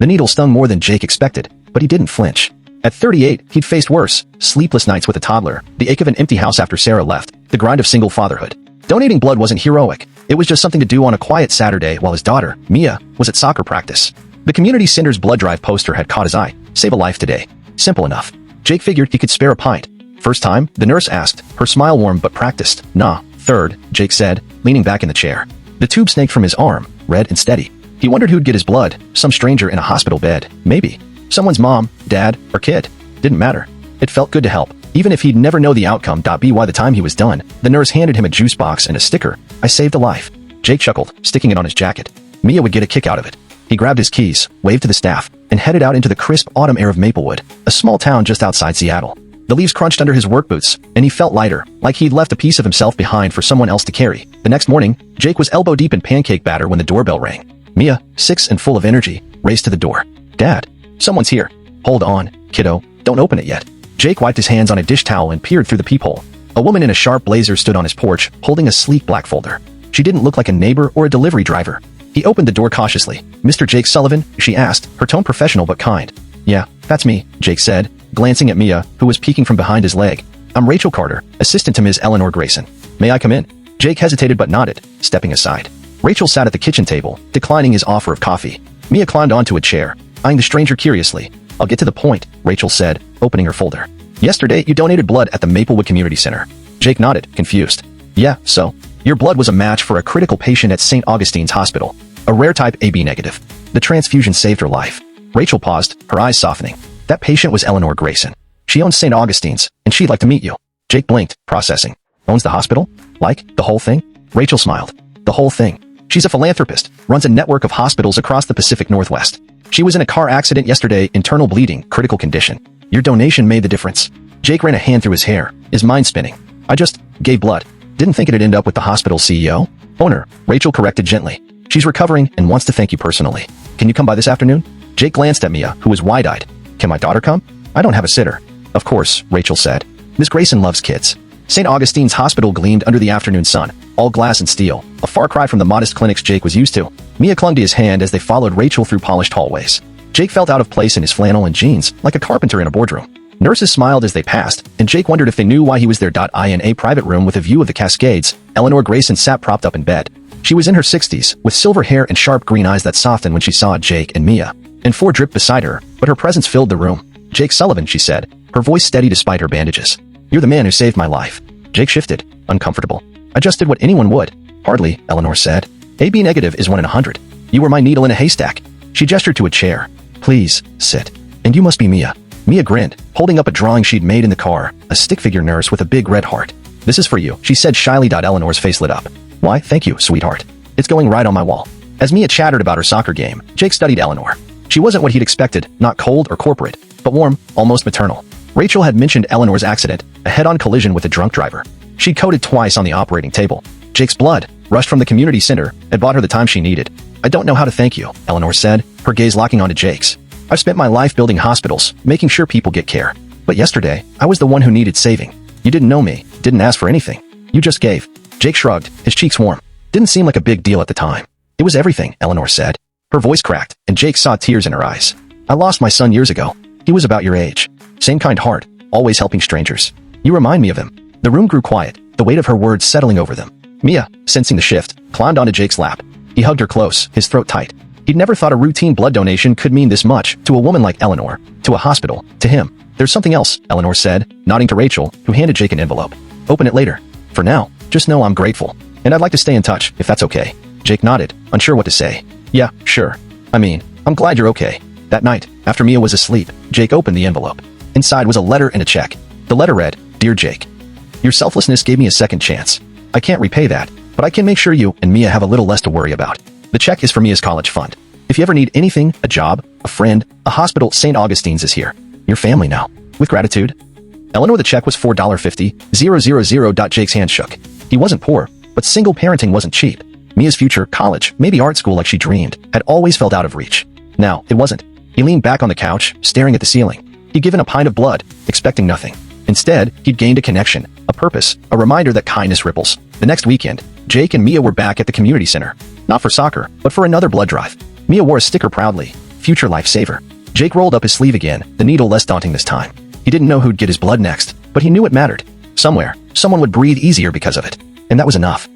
The needle stung more than Jake expected, but he didn't flinch. At 38, he'd faced worse: sleepless nights with a toddler, the ache of an empty house after Sarah left, the grind of single fatherhood. Donating blood wasn't heroic. It was just something to do on a quiet Saturday while his daughter, Mia, was at soccer practice. The community center's blood drive poster had caught his eye. Save a life today. Simple enough. Jake figured he could spare a pint. First time? The nurse asked, her smile warm but practiced. Nah. Third, Jake said, leaning back in the chair. The tube snaked from his arm, red and steady. He wondered who'd get his blood. Some stranger in a hospital bed. Maybe. Someone's mom, dad, or kid. Didn't matter. It felt good to help, even if he'd never know the outcome. By the time he was done, the nurse handed him a juice box and a sticker. I saved a life. Jake chuckled, sticking it on his jacket. Mia would get a kick out of it. He grabbed his keys, waved to the staff, and headed out into the crisp autumn air of Maplewood, a small town just outside Seattle. The leaves crunched under his work boots, and he felt lighter, like he'd left a piece of himself behind for someone else to carry. The next morning, Jake was elbow deep in pancake batter when the doorbell rang. Mia, 6 and full of energy, raced to the door. Dad, someone's here. Hold on, kiddo, don't open it yet. Jake wiped his hands on a dish towel and peered through the peephole. A woman in a sharp blazer stood on his porch, holding a sleek black folder. She didn't look like a neighbor or a delivery driver. He opened the door cautiously. Mr. Jake Sullivan, she asked, her tone professional but kind. Yeah, that's me, Jake said, glancing at Mia, who was peeking from behind his leg. I'm Rachel Carter, assistant to Ms. Eleanor Grayson. May I come in? Jake hesitated but nodded, stepping aside. Rachel sat at the kitchen table, declining his offer of coffee. Mia climbed onto a chair, eyeing the stranger curiously. I'll get to the point, Rachel said, opening her folder. Yesterday, you donated blood at the Maplewood Community Center. Jake nodded, confused. Yeah, so? Your blood was a match for a critical patient at St. Augustine's Hospital, a rare type AB negative. The transfusion saved her life. Rachel paused, her eyes softening. That patient was Eleanor Grayson. She owns St. Augustine's, and she'd like to meet you. Jake blinked, processing. Owns the hospital? Like, the whole thing? Rachel smiled. The whole thing. She's a philanthropist, runs a network of hospitals across the Pacific Northwest. She was in a car accident yesterday, internal bleeding, critical condition. Your donation made the difference. Jake ran a hand through his hair, his mind spinning. I just gave blood. Didn't think it'd end up with the hospital CEO? Owner, Rachel corrected gently. She's recovering and wants to thank you personally. Can you come by this afternoon? Jake glanced at Mia, who was wide-eyed. Can my daughter come? I don't have a sitter. Of course, Rachel said. Ms. Grayson loves kids. St. Augustine's Hospital gleamed under the afternoon sun, all glass and steel, a far cry from the modest clinics Jake was used to. Mia clung to his hand as they followed Rachel through polished hallways. Jake felt out of place in his flannel and jeans, like a carpenter in a boardroom. Nurses smiled as they passed, and Jake wondered if they knew why he was there. In a private room with a view of the Cascades, Eleanor Grayson sat propped up in bed. She was in her 60s, with silver hair and sharp green eyes that softened when she saw Jake and Mia. And 4 dripped beside her, but her presence filled the room. Jake Sullivan, she said, her voice steady despite her bandages. You're the man who saved my life. Jake shifted, uncomfortable. I just did what anyone would. Hardly, Eleanor said. AB negative is 1 in 100. You were my needle in a haystack. She gestured to a chair. Please, sit. And you must be Mia. Mia grinned, holding up a drawing she'd made in the car, a stick figure nurse with a big red heart. This is for you, she said shyly. Eleanor's face lit up. Why, thank you, sweetheart. It's going right on my wall. As Mia chattered about her soccer game, Jake studied Eleanor. She wasn't what he'd expected, not cold or corporate, but warm, almost maternal. Rachel had mentioned Eleanor's accident, a head-on collision with a drunk driver. She'd coded twice on the operating table. Jake's blood, rushed from the community center, had bought her the time she needed. I don't know how to thank you, Eleanor said, her gaze locking onto Jake's. I've spent my life building hospitals, making sure people get care. But yesterday, I was the one who needed saving. You didn't know me, didn't ask for anything. You just gave. Jake shrugged, his cheeks warm. Didn't seem like a big deal at the time. It was everything, Eleanor said. Her voice cracked, and Jake saw tears in her eyes. I lost my son years ago. He was about your age. Same kind heart, always helping strangers. You remind me of him. The room grew quiet, the weight of her words settling over them. Mia, sensing the shift, climbed onto Jake's lap. He hugged her close, his throat tight. He'd never thought a routine blood donation could mean this much to a woman like Eleanor, to a hospital, to him. There's something else, Eleanor said, nodding to Rachel, who handed Jake an envelope. Open it later. For now, just know I'm grateful. And I'd like to stay in touch, if that's okay. Jake nodded, unsure what to say. Yeah, sure. I mean, I'm glad you're okay. That night, after Mia was asleep, Jake opened the envelope. Inside was a letter and a check. The letter read, Dear Jake, your selflessness gave me a second chance. I can't repay that, but I can make sure you and Mia have a little less to worry about. The check is for Mia's college fund. If you ever need anything, a job, a friend, a hospital, St. Augustine's is here. Your family now. With gratitude. Eleanor, the check was $4.50,000. Jake's hand shook. He wasn't poor, but single parenting wasn't cheap. Mia's future, college, maybe art school like she dreamed, had always felt out of reach. Now, it wasn't. He leaned back on the couch, staring at the ceiling. He'd given a pint of blood, expecting nothing. Instead, he'd gained a connection, a purpose, a reminder that kindness ripples. The next weekend, Jake and Mia were back at the community center. Not for soccer, but for another blood drive. Mia wore a sticker proudly. future lifesaver. Jake rolled up his sleeve again, the needle less daunting this time. He didn't know who'd get his blood next, but he knew it mattered. Somewhere, someone would breathe easier because of it. And that was enough.